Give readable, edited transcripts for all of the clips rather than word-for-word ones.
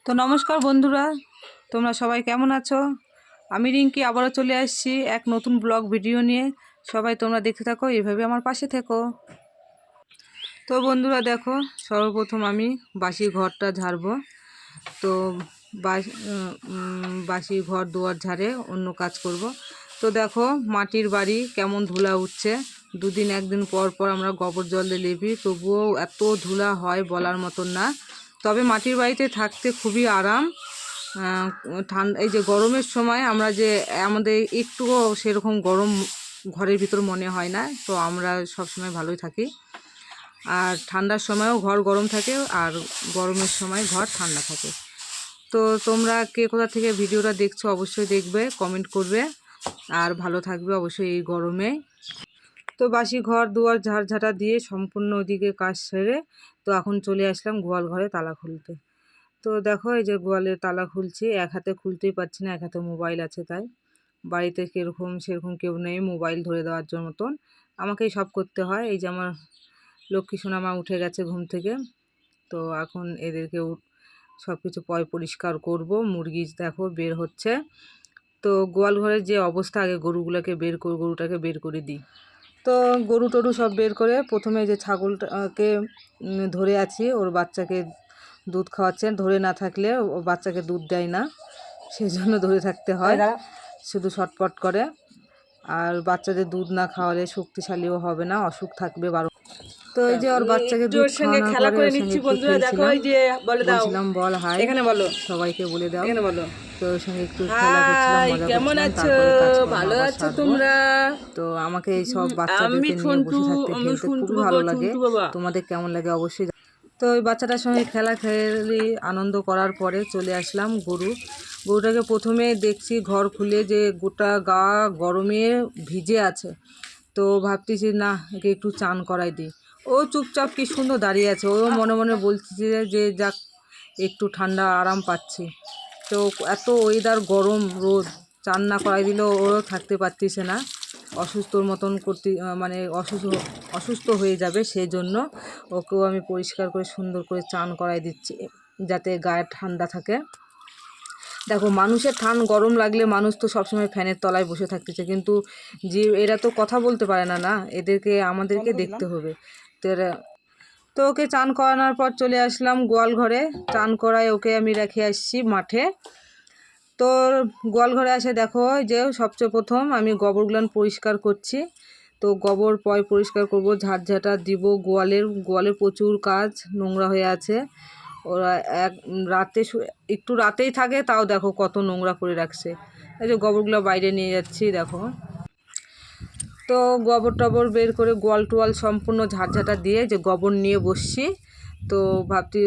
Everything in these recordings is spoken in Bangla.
তো নমস্কার বন্ধুরা, তোমরা সবাই কেমন আছো? আমি রিঙ্কি আবারও চলে আসছি এক নতুন ব্লগ ভিডিও নিয়ে। সবাই তোমরা দেখতে থাকো, এইভাবে আমার পাশে থেকো। তো বন্ধুরা দেখো, সর্বপ্রথম আমি বাসি ঘরটা ঝাড়বো। তো বাসি ঘর দুয়ার ঝাড়ে অন্য কাজ করব। তো দেখো মাটির বাড়ি কেমন ধুলা উঠছে। দুদিন একদিন পর পর আমরা গোবর জল দিয়ে লেপি, তবুও এত ধুলা হয় বলার মতন না। তবে মাটির বাড়িতে থাকতে খুবই আরাম। ঠান্ডা এই যে গরমের সময় আমরা যে আমাদের একটুও সেরকম গরম ঘরের ভিতর মনে হয় না। তো আমরা সবসময় ভালোই থাকি। আর ঠান্ডার সময়ও ঘর গরম থাকে, আর গরমের সময় ঘর ঠান্ডা থাকে। তো তোমরা কে কোথা থেকে ভিডিওটা দেখছো অবশ্যই দেখবে, কমেন্ট করবে, আর ভালো থাকবে অবশ্যই এই গরমে। তো বাসি ঘর দুয়ার ঝাড়ঝাটা দিয়ে সম্পূর্ণ ওদিকে কাজ সেরে তো এখন চলে আসলাম গোয়াল ঘরে তালা খুলতে। তো দেখো এই যে গোয়ালের তালা খুলছি, এক হাতে খুলতেই পারছি না, এক হাতে মোবাইল আছে। তাই বাড়িতে সেরকম কেউ নেই মোবাইল ধরে দেওয়ার জন্য, মতন আমাকেই সব করতে হয়। এই যে আমার লক্ষ্মী সোনা মা উঠে গেছে ঘুম থেকে। তো এখন এদেরকে সব কিছু পরিষ্কার করব। মুরগি দেখো বের হচ্ছে। তো গোয়াল ঘরের যে অবস্থা, আগে গরুটাকে বের করে দিই। তো গরু টরু সব বের করে প্রথমে যে ছাগলটাকে ধরে আছি, ওর বাচ্চাকে দুধ খাওয়াচ্ছেন। ধরে না থাকলে ও বাচ্চাকে দুধ দেয় না, সেই জন্য ধরে থাকতে হয়, শুধু ছটপট করে। আর বাচ্চাদের দুধ না খাওয়ালে শক্তিশালীও হবে না, অসুখ থাকবে বারো। তো এই যে ওর বাচ্চাকে দুধ খাওয়ানোর পরে ওর সঙ্গে একটু বলছিলাম বল হাই, এখানে বলো, সবাইকে বলে দাও, এখানে বলো। তো ওর সঙ্গে একটু খেলা করছিলাম, মজা করছিলাম। তারপরে ভালো আছো তোমরা? তো আমাকে এই সব বাচ্চাদেরকে নিয়ে বসে থাকতে খেলতে খুবই ভালো লাগে। তোমাদের কেমন লাগে অবশ্যই। তো ওই বাচ্চাটার সঙ্গে খেলি আনন্দ করার পরে চলে আসলাম গরুটাকে প্রথমে দেখছি ঘর খুলে যে গোটা গা গরমে ভিজে আছে। তো ভাবতেছি না, একে একটু চান করাই দিই। ও চুপচাপ কি সুন্দর দাঁড়িয়ে আছে, ও মনে মনে বলছে যে যাক একটু ঠান্ডা আরাম পাচ্ছি। তো এত ওয়েদার গরম, রোদ, চান না করাই দিলেও ওরও থাকতে পারতেছে না, অসুস্থর মতন করতে মানে অসুস্থ হয়ে যাবে। সেই জন্য ওকেও আমি পরিষ্কার করে সুন্দর করে চান করাই দিচ্ছি, যাতে গায়ে ঠান্ডা থাকে। দেখো মানুষের গরম লাগলে মানুষ তো সবসময় ফ্যানের তলায় বসে থাকতেছে, কিন্তু যে এরা তো কথা বলতে পারে না, না এদেরকে আমাদেরকে দেখতে হবে। তো ওকে চান করানোর পর চলে আসলাম গোয়াল ঘরে। চান করায় ওকে আমি রেখে আসছি মাঠে। তো গোয়াল ঘরে এসে দেখো যে সবচেয়ে প্রথম আমি গোবরগুলো পরিষ্কার করছি। তো গোবর পরিষ্কার করব, ঝাঁটা দিব। গোয়ালের প্রচুর কাজ, নোংরা হয়ে আছে। ওরা একটু রাতেই থাকে, তাও দেখো কত নোংরা করে রাখছে। এই যে গোবরগুলো বাইরে নিয়ে যাচ্ছি দেখো। তো গোবর টবর বের করে গোয়াল টোয়াল সম্পূর্ণ ঝাঁটা দিয়ে যে গোবর নিয়ে বসছি। তো ভাবছি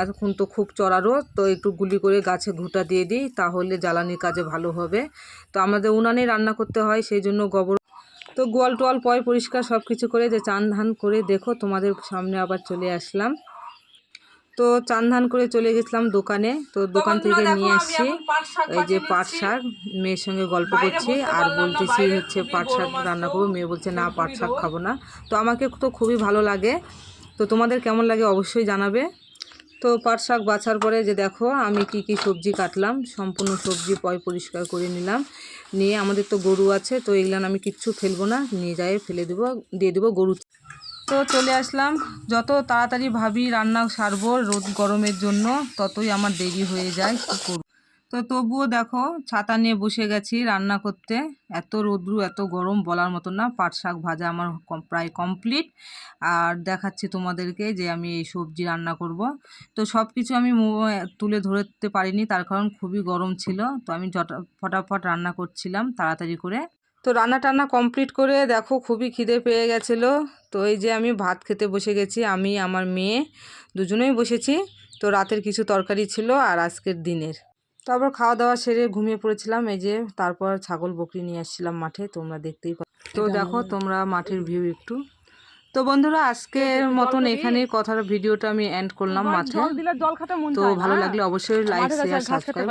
এখন তো খুব চড়ারো, তো একটু গুলি করে গাছে ঘুঁটা দিয়ে দিই, তাহলে জ্বালানির কাজে ভালো হবে। তো আমাদের উনানে রান্না করতে হয়, সেই জন্য গোবর। তো গোয়াল টোয়াল পরিষ্কার সব কিছু করে যে চান ধান করে দেখো তোমাদের সামনে আবার চলে আসলাম। তো চান ধান করে চলে গেছিলাম দোকানে। তো দোকান থেকে নিয়ে আসছি এই যে পাট শাক। মেয়ের সঙ্গে গল্প করছি আর বলতেছি হচ্ছে পাট শাক রান্না করবো। মেয়ে বলছে না, পাট শাক খাবো না। তো আমাকে তো খুবই ভালো লাগে, তো তোমাদের কেমন লাগে অবশ্যই জানাবে। তো পাট শাক বাছার পরে যে দেখো আমি কি সবজি কাটলাম, সম্পূর্ণ সবজি পরিষ্কার করে নিলাম। নিয়ে আমাদের তো গরু আছে, তো এগুলো আমি কিচ্ছু ফেলবো না, নিয়ে যাই দিয়ে দেবো গরু। তো চলে আসলাম। যত তাড়াতাড়ি ভাবি রান্না সারবো রোদ গরমের জন্য, ততই আমার দেরি হয়ে যায়, কী করব। তো তবুও দেখো ছাতা নিয়ে বসে গেছি রান্না করতে। এত রোদ্রু এত গরম বলার মতো না। পাট শাক ভাজা আমার প্রায় কমপ্লিট। আর দেখাচ্ছি তোমাদেরকে যে আমি এই সবজি রান্না করব। তো সব কিছু আমি তুলে ধরতে পারিনি, তার কারণ খুবই গরম ছিল। তো আমি ফটাফট রান্না করছিলাম তাড়াতাড়ি করে। তো রান্না টান্না কমপ্লিট করে দেখো খুবই খিদে পেয়ে গেছিলো। তো এই যে আমি ভাত খেতে বসে গেছি, আমি আমার মেয়ে দুজনেই বসেছি। তো রাতের কিছু তরকারি ছিল আর আজকের দিনের। তারপর খাওয়া দাওয়া সেরে ঘুমিয়ে পড়েছিলাম। এই যে তারপর ছাগল বকরি নিয়ে আসছিলাম মাঠে, তোমরা দেখতেই পাচ্ছ। তো দেখো তোমরা মাঠের ভিউ একটু। তো বন্ধুরা আজকের মতন এখানেই কথার ভিডিওটা আমি এন্ড করলাম মাঠে। তো ভালো লাগলে অবশ্যই লাইক শেয়ার সাবস্ক্রাইব